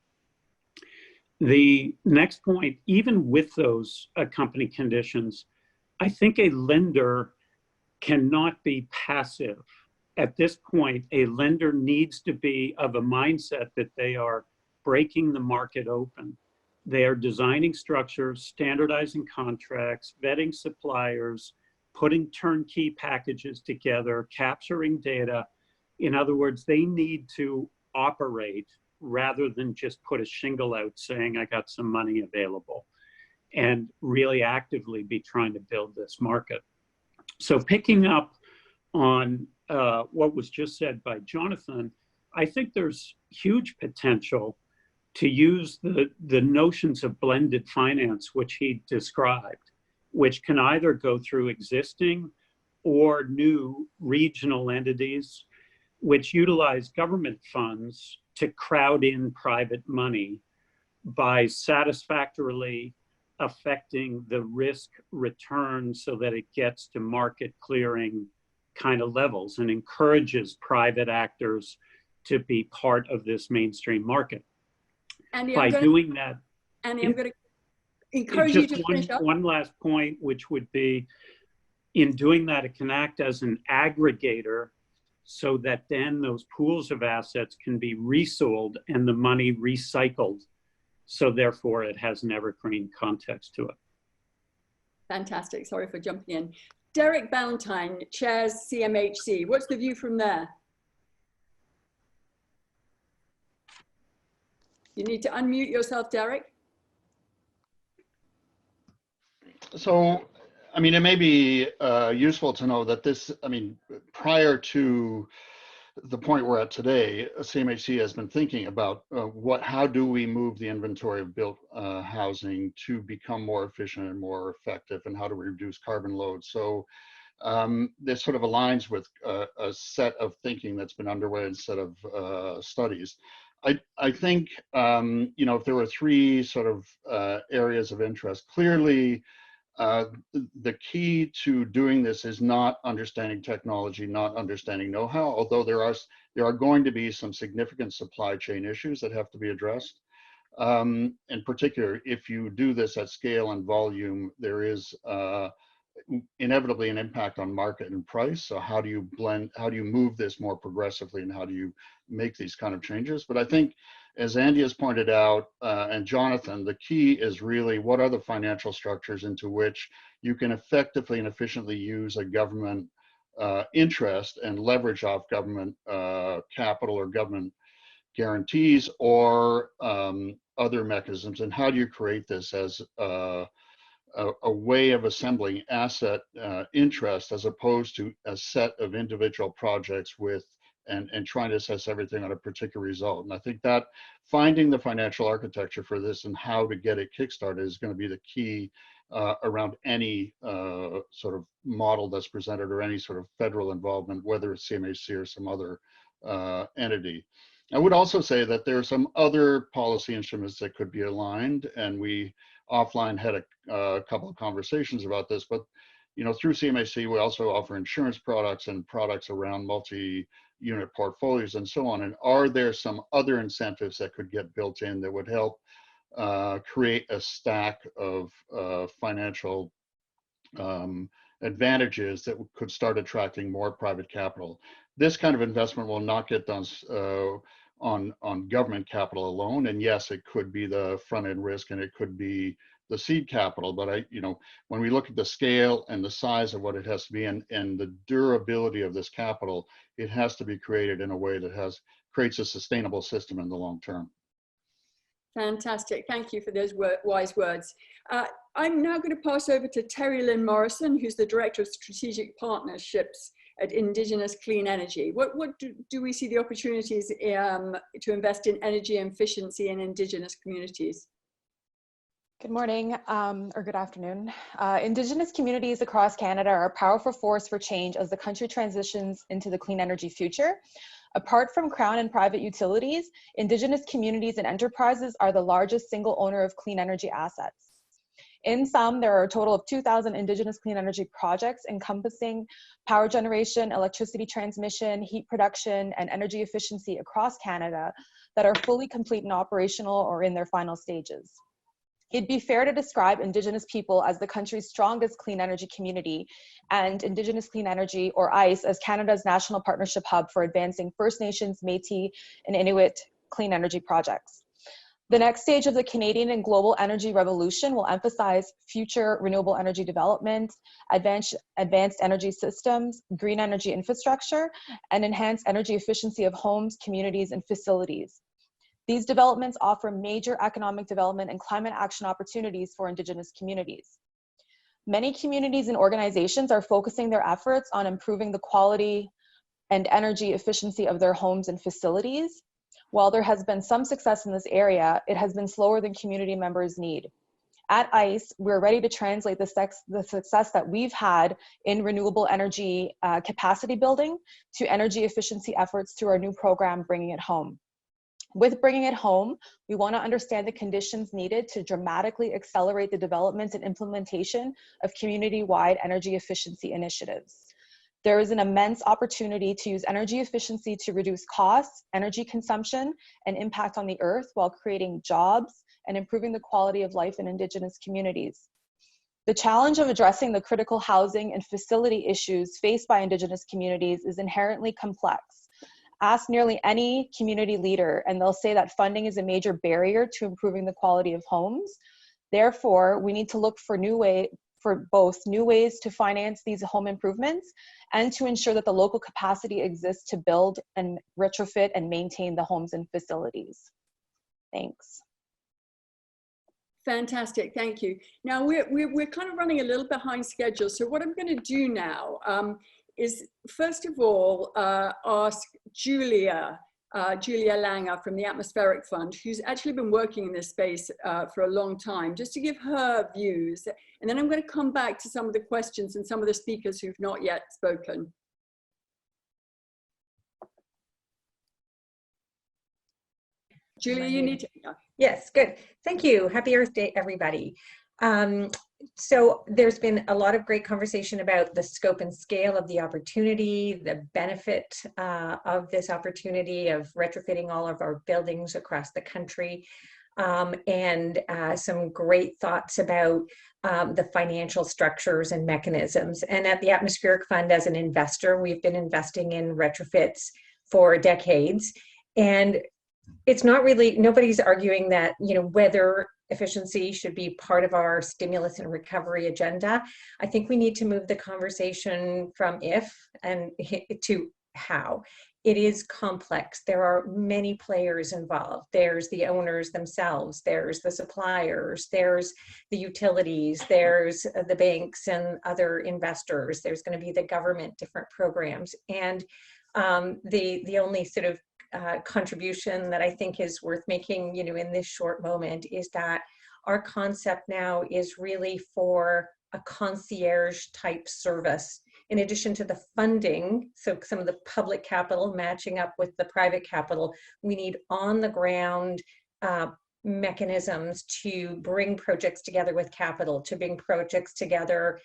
The next point, even with those accompanying conditions, I think a lender cannot be passive. At this point, a lender needs to be of a mindset that they are breaking the market open. They are designing structures, standardizing contracts, vetting suppliers, putting turnkey packages together, capturing data. In other words, they need to operate rather than just put a shingle out saying, I got some money available, and really actively be trying to build this market. So picking up on what was just said by Jonathan, I think there's huge potential to use the notions of blended finance, which he described, which can either go through existing or new regional entities, which utilize government funds to crowd in private money by satisfactorily affecting the risk return so that it gets to market clearing kind of levels and encourages private actors to be part of this mainstream market.
Andy,
by doing that,
Andy, I'm going to encourage you to finish up.
One last point, which would be, in doing that, it can act as an aggregator so that then those pools of assets can be resold and the money recycled. So therefore it has an evergreen context to it.
Fantastic, sorry for jumping in. Derek Ballantyne chairs CMHC. What's the view from there? You need to unmute yourself, Derek.
So, I mean, it may be useful to know that this, I mean, prior to the point we're at today, CMHC has been thinking about how do we move the inventory of built housing to become more efficient and more effective, and how do we reduce carbon load? So this sort of aligns with a set of thinking that's been underway, a set of studies. I think, you know, if there were three sort of areas of interest, clearly the key to doing this is not understanding technology, not understanding know-how, although there are going to be some significant supply chain issues that have to be addressed. In particular, if you do this at scale and volume, there is inevitably an impact on market and price. So how do you move this more progressively, and how do you make these kind of changes? But I think, as Andy has pointed out, and Jonathan, the key is really what are the financial structures into which you can effectively and efficiently use a government interest and leverage off government capital or government guarantees or other mechanisms, and how do you create this as a way of assembling asset interest as opposed to a set of individual projects with and trying to assess everything on a particular result. And I think that finding the financial architecture for this and how to get it kickstarted is going to be the key around any sort of model that's presented or any sort of federal involvement, whether it's CMHC or some other entity. I would also say that there are some other policy instruments that could be aligned, and we offline had a couple of conversations about this, but through CMHC, we also offer insurance products and products around multi-unit portfolios and so on. And are there some other incentives that could get built in that would help create a stack of financial advantages that could start attracting more private capital? This kind of investment will not get done on government capital alone. And yes, it could be the front end risk and it could be the seed capital, but when we look at the scale and the size of what it has to be and the durability of this capital, it has to be created in a way that creates a sustainable system in the long term.
Fantastic. Thank you for those wise words. I'm now going to pass over to Terry Lynn Morrison, who's the Director of Strategic Partnerships at Indigenous Clean Energy. What do we see the opportunities to invest in energy efficiency in Indigenous communities?
Good morning or good afternoon. Indigenous communities across Canada are a powerful force for change as the country transitions into the clean energy future. Apart from Crown and private utilities, Indigenous communities and enterprises are the largest single owner of clean energy assets. In sum, there are a total of 2,000 Indigenous clean energy projects encompassing power generation, electricity transmission, heat production, and energy efficiency across Canada that are fully complete and operational or in their final stages. It'd be fair to describe Indigenous people as the country's strongest clean energy community, and Indigenous Clean Energy, or ICE, as Canada's national partnership hub for advancing First Nations, Métis, and Inuit clean energy projects. The next stage of the Canadian and global energy revolution will emphasize future renewable energy development, advanced energy systems, green energy infrastructure, and enhanced energy efficiency of homes, communities, and facilities. These developments offer major economic development and climate action opportunities for Indigenous communities. Many communities and organizations are focusing their efforts on improving the quality and energy efficiency of their homes and facilities. While there has been some success in this area, it has been slower than community members need. At ICE, we're ready to translate the success that we've had in renewable energy capacity building to energy efficiency efforts through our new program, Bringing It Home. With Bringing It Home, we want to understand the conditions needed to dramatically accelerate the development and implementation of community-wide energy efficiency initiatives. There is an immense opportunity to use energy efficiency to reduce costs, energy consumption, and impact on the earth while creating jobs and improving the quality of life in Indigenous communities. The challenge of addressing the critical housing and facility issues faced by Indigenous communities is inherently complex. Ask nearly any community leader and they'll say that funding is a major barrier to improving the quality of homes. Therefore, we need to look for both new ways to finance these home improvements and to ensure that the local capacity exists to build and retrofit and maintain the homes and facilities. Thanks.
Fantastic, thank you. Now we're kind of running a little behind schedule. So what I'm going to do now is first of all ask Julia Langer from the Atmospheric Fund, who's actually been working in this space for a long time, just to give her views. And then I'm going to come back to some of the questions and some of the speakers who've not yet spoken. Julia, you need to.
Yes, good. Thank you. Happy Earth Day, everybody. So there's been a lot of great conversation about the scope and scale of the opportunity, the benefit of this opportunity of retrofitting all of our buildings across the country. and some great thoughts about the financial structures and mechanisms. And at the Atmospheric Fund, as an investor, we've been investing in retrofits for decades. And it's not really, nobody's arguing that, you know, whether efficiency should be part of our stimulus and recovery agenda. I think we need to move the conversation from if and to how. It is complex. There are many players involved. There's the owners themselves, there's the suppliers, there's the utilities, there's the banks and other investors, there's going to be the government, different programs. And the only sort of contribution that I think is worth making, you know, in this short moment is that our concept now is really for a concierge type service. In addition to the funding, so some of the public capital matching up with the private capital, we need on the ground mechanisms to bring projects together with capital, to bring projects together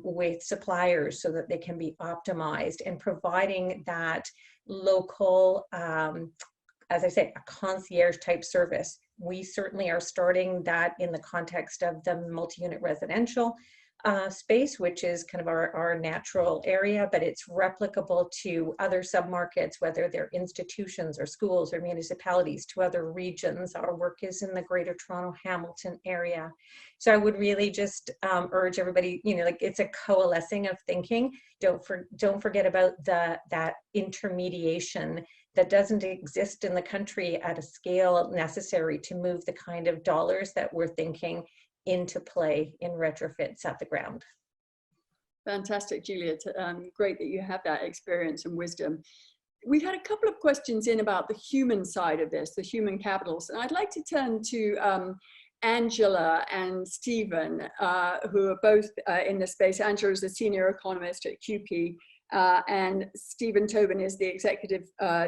with suppliers so that they can be optimized, and providing that local, as I said, a concierge type service. We certainly are starting that in the context of the multi-unit residential space, which is kind of our natural area, but it's replicable to other submarkets, whether they're institutions or schools or municipalities, to other regions. Our work is in the Greater Toronto Hamilton area. So I would really just urge everybody, you know, like, it's a coalescing of thinking. Don't forget about that intermediation that doesn't exist in the country at a scale necessary to move the kind of dollars that we're thinking into play in retrofits at the ground.
Fantastic, Julia. Great that you have that experience and wisdom. We had a couple of questions in about the human side of this, the human capitals. And I'd like to turn to Angela and Stephen, who are both in this space. Angela is a senior economist at QP, and Stephen Tobin is the executive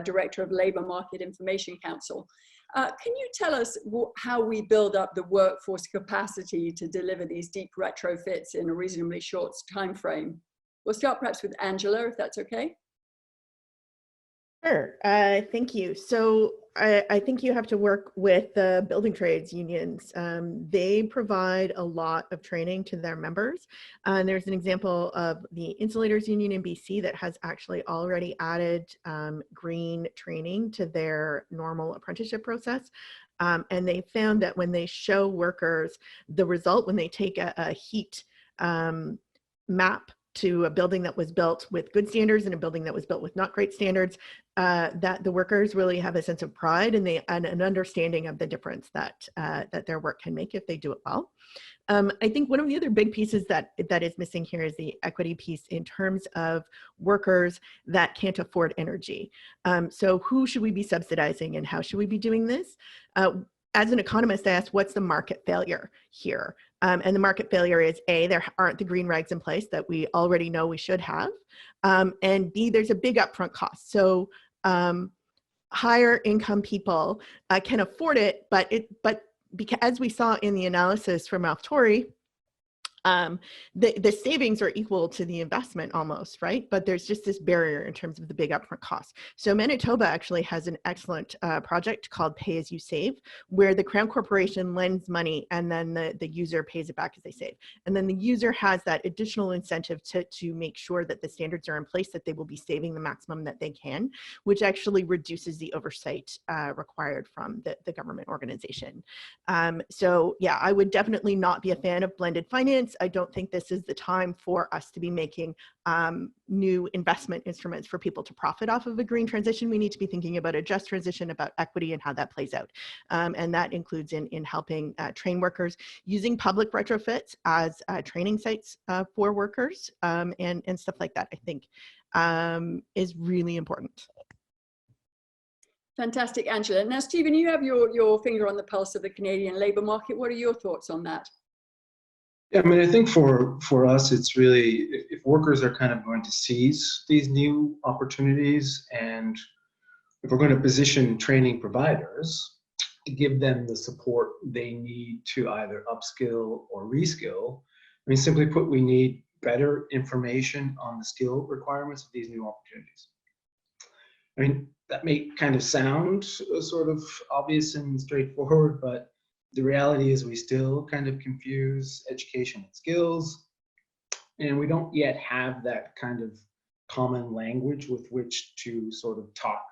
director of Labour Market Information Council. Can you tell us how we build up the workforce capacity to deliver these deep retrofits in a reasonably short time frame? We'll start perhaps with Angela, if that's okay.
Sure, thank you. So I think you have to work with the building trades unions. They provide a lot of training to their members. And there's an example of the Insulators Union in BC that has actually already added green training to their normal apprenticeship process. And they found that when they show workers the result, when they take a heat map to a building that was built with good standards and a building that was built with not great standards, that the workers really have a sense of pride and an understanding of the difference that their work can make if they do it well. I think one of the other big pieces that is missing here is the equity piece in terms of workers that can't afford energy. So who should we be subsidizing and how should we be doing this? As an economist, I asked, what's the market failure here? And the market failure is A, there aren't the green regs in place that we already know we should have. And B, there's a big upfront cost. So higher income people can afford it, but because, as we saw in the analysis from Ralph Torrey, the savings are equal to the investment almost, right? But there's just this barrier in terms of the big upfront costs. So Manitoba actually has an excellent project called Pay As You Save, where the Crown Corporation lends money and then the user pays it back as they save. And then the user has that additional incentive to make sure that the standards are in place, that they will be saving the maximum that they can, which actually reduces the oversight required from the government organization. So yeah, I would definitely not be a fan of blended finance. I don't think this is the time for us to be making new investment instruments for people to profit off of a green transition. We need to be thinking about a just transition, about equity and how that plays out. And that includes in helping train workers, using public retrofits as training sites for workers and stuff like that, I think is really important.
Fantastic, Angela. Now, Stephen, you have your finger on the pulse of the Canadian labour market. What are your thoughts on that?
Yeah, I mean, I think for us, it's really, if workers are kind of going to seize these new opportunities, and if we're going to position training providers to give them the support they need to either upskill or reskill, I mean, simply put, we need better information on the skill requirements of these new opportunities. I mean, that may kind of sound sort of obvious and straightforward, but the reality is we still kind of confuse education and skills, and we don't yet have that kind of common language with which to sort of talk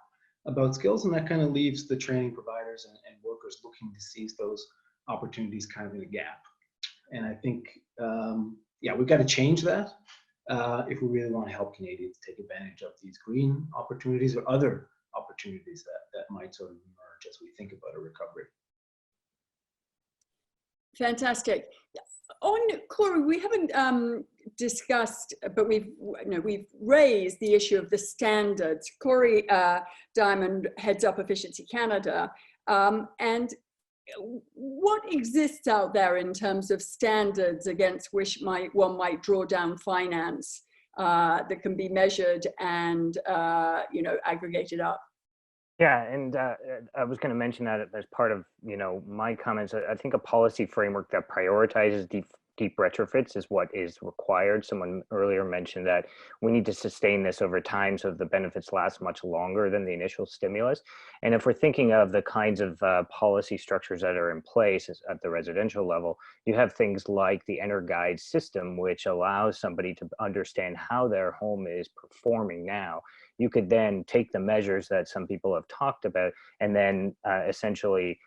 about skills, and that kind of leaves the training providers and workers looking to seize those opportunities kind of in a gap. And I think, yeah, we've got to change that if we really want to help Canadians take advantage of these green opportunities or other opportunities that might sort of emerge as we think about a recovery.
Fantastic. On Corey, we haven't discussed, but we've raised the issue of the standards. Corey Diamond heads up Efficiency Canada, and what exists out there in terms of standards against which one might draw down finance that can be measured and aggregated up?
Yeah, and I was going to mention that as part of my comments. I think a policy framework that prioritizes deep retrofits is what is required. Someone earlier mentioned that we need to sustain this over time so the benefits last much longer than the initial stimulus. And if we're thinking of the kinds of policy structures that are in place at the residential level, you have things like the EnerGuide system, which allows somebody to understand how their home is performing now. You could then take the measures that some people have talked about and then essentially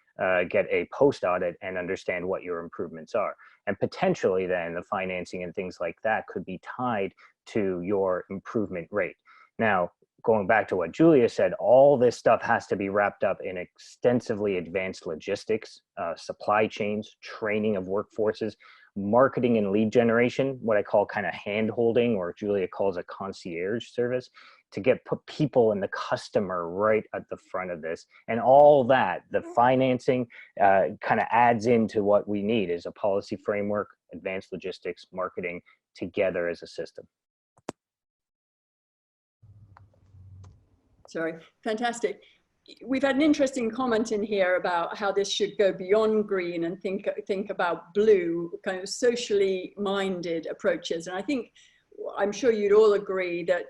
get a post audit and understand what your improvements are. And potentially then the financing and things like that could be tied to your improvement rate. Now, going back to what Julia said, all this stuff has to be wrapped up in extensively advanced logistics, supply chains, training of workforces, marketing and lead generation, what I call kind of hand-holding, or Julia calls a concierge service, to put people and the customer right at the front of this. And all that, the financing kind of adds into what we need is a policy framework, advanced logistics, marketing together as a system.
Sorry, fantastic. We've had an interesting comment in here about how this should go beyond green and think about blue, kind of socially minded approaches. And I think, I'm sure you'd all agree that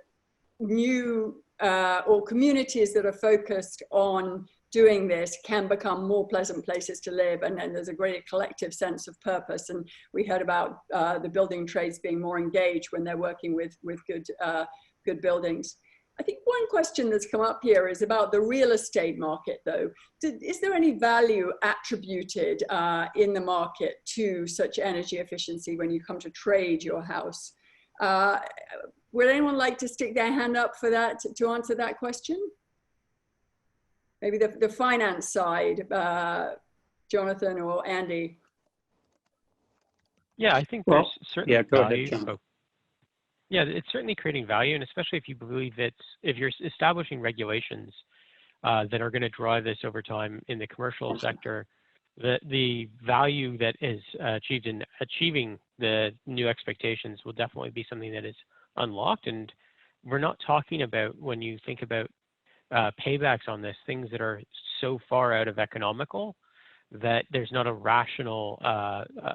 new or communities that are focused on doing this can become more pleasant places to live, and then there's a greater collective sense of purpose. And we heard about the building trades being more engaged when they're working with good buildings. I think one question that's come up here is about the real estate market, though. Is there any value attributed in the market to such energy efficiency when you come to trade your house? Would anyone like to stick their hand up for that, to answer that question? Maybe the finance side, Jonathan or Andy.
Yeah, I think there's certainly value.
Go ahead,
yeah, it's certainly creating value, and especially if you believe that if you're establishing regulations that are going to drive this over time in the commercial sector, the value that is achieved in achieving the new expectations will definitely be something that is unlocked. And we're not talking about, when you think about paybacks on this, things that are so far out of economical that there's not a rational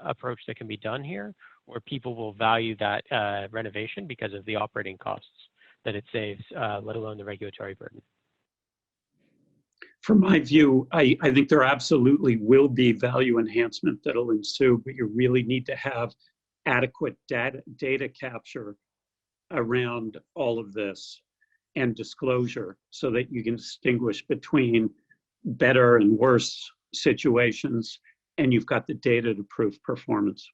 approach that can be done here, where people will value that renovation because of the operating costs that it saves, let alone the regulatory burden.
From my view, I think there absolutely will be value enhancement that'll ensue, but you really need to have adequate data capture around all of this and disclosure so that you can distinguish between better and worse situations, and you've got the data to prove performance.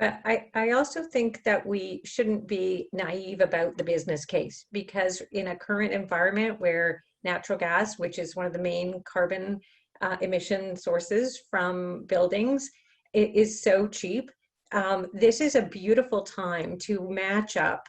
I also think that we shouldn't be naive about the business case, because in a current environment where natural gas, which is one of the main carbon emission sources from buildings, it is so cheap. This is a beautiful time to match up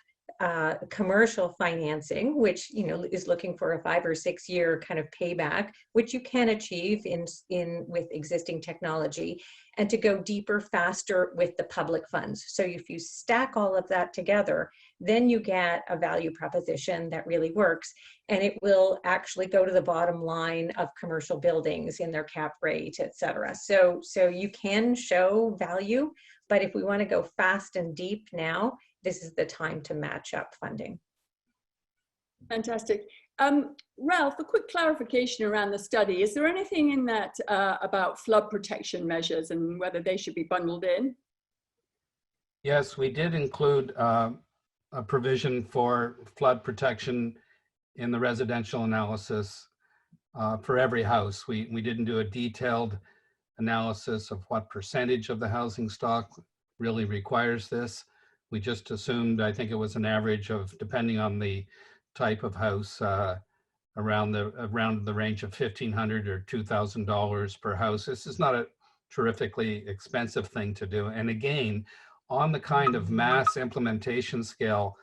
commercial financing, which is looking for a 5 or 6 year kind of payback, which you can achieve with existing technology, and to go deeper, faster with the public funds. So if you stack all of that together, then you get a value proposition that really works, and it will actually go to the bottom line of commercial buildings in their cap rate, et cetera. So you can show value, but if we want to go fast and deep now, this is the time to match up funding.
Fantastic. Ralph, a quick clarification around the study. Is there anything in that about flood protection measures and whether they should be bundled in?
Yes, we did include a provision for flood protection in the residential analysis for every house. We didn't do a detailed analysis of what percentage of the housing stock really requires this. We just assumed, I think it was an average of, depending on the type of house, around the range of $1,500 or $2,000 per house. This is not a terrifically expensive thing to do. And again, on the kind of mass implementation scale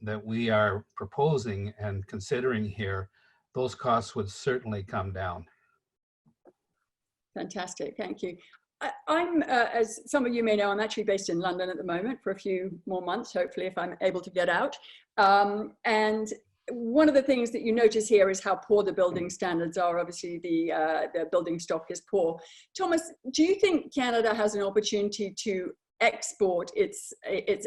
that we are proposing and considering here, those costs would certainly come down.
Fantastic, thank you. I'm, as some of you may know, I'm actually based in London at the moment for a few more months, hopefully, if I'm able to get out. And one of the things that you notice here is how poor the building standards are. Obviously, the building stock is poor. Thomas, do you think Canada has an opportunity to export its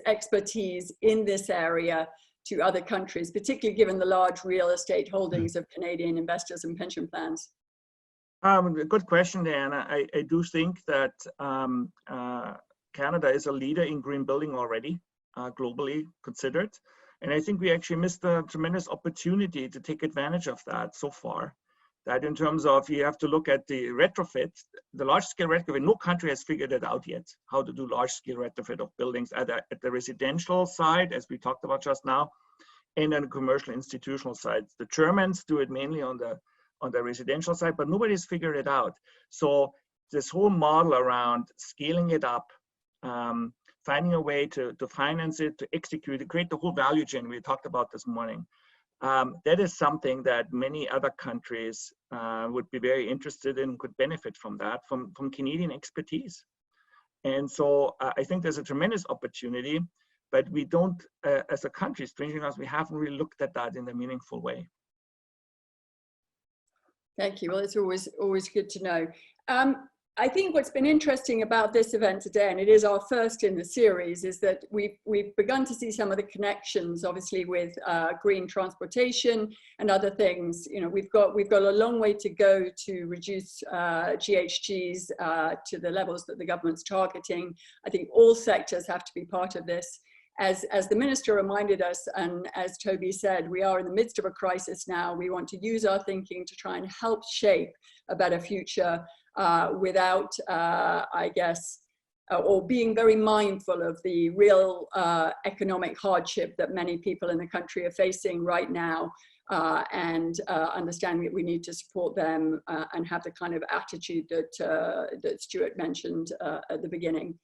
expertise in this area to other countries, particularly given the large real estate holdings of Canadian investors and pension plans?
Good question, Diana. I do think that Canada is a leader in green building already, globally considered. And I think we actually missed a tremendous opportunity to take advantage of that so far. That in terms of, you have to look at the retrofit, the large scale retrofit, no country has figured it out yet, how to do large scale retrofit of buildings at the residential side, as we talked about just now, and on the commercial institutional side. The Germans do it mainly on the residential side, but nobody's figured it out. So this whole model around scaling it up, finding a way to finance it, to execute it, create the whole value chain we talked about this morning. That is something that many other countries would be very interested in, could benefit from that, from Canadian expertise. And so I think there's a tremendous opportunity, but we don't, as a country, strangely enough, we haven't really looked at that in a meaningful way.
Thank you. Well, it's always good to know. I think what's been interesting about this event today, and it is our first in the series, is that we've begun to see some of the connections, obviously, with green transportation and other things. You know, we've got a long way to go to reduce GHGs to the levels that the government's targeting. I think all sectors have to be part of this. As the minister reminded us, and as Toby said, we are in the midst of a crisis now. We want to use our thinking to try and help shape a better future without, I guess, or being very mindful of the real economic hardship that many people in the country are facing right now, and understanding that we need to support them and have the kind of attitude that Stewart mentioned at the beginning.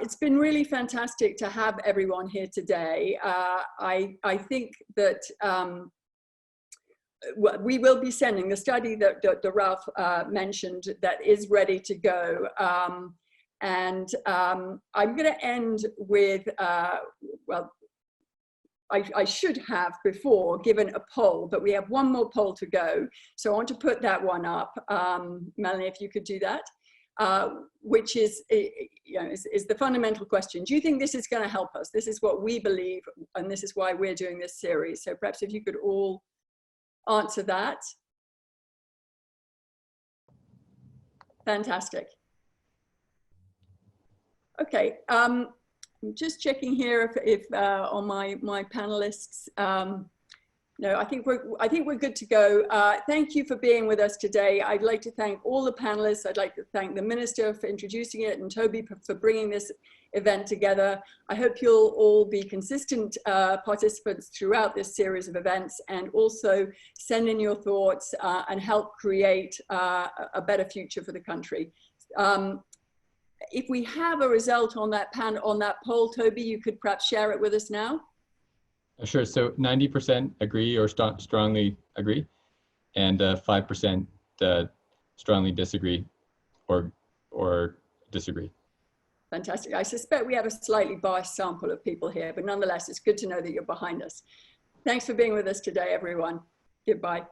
It's been really fantastic to have everyone here today. I think that we will be sending the study that Ralph mentioned that is ready to go. And I'm going to end with, well, I should have before given a poll, but we have one more poll to go. So I want to put that one up. Melanie, if you could do that. Which is, you know, is the fundamental question. Do you think this is going to help us? This is what we believe, and this is why we're doing this series. So perhaps if you could all answer that. Fantastic. Okay, I'm just checking here if on my panelists. No, I think we're good to go. Thank you for being with us today. I'd like to thank all the panelists. I'd like to thank the minister for introducing it and Toby for bringing this event together. I hope you'll all be consistent participants throughout this series of events, and also send in your thoughts and help create a better future for the country. If we have a result on that poll, Toby, you could perhaps share it with us now.
Sure. So 90% agree or strongly agree, and 5% strongly disagree or disagree.
Fantastic. I suspect we have a slightly biased sample of people here, but nonetheless, it's good to know that you're behind us. Thanks for being with us today, everyone. Goodbye.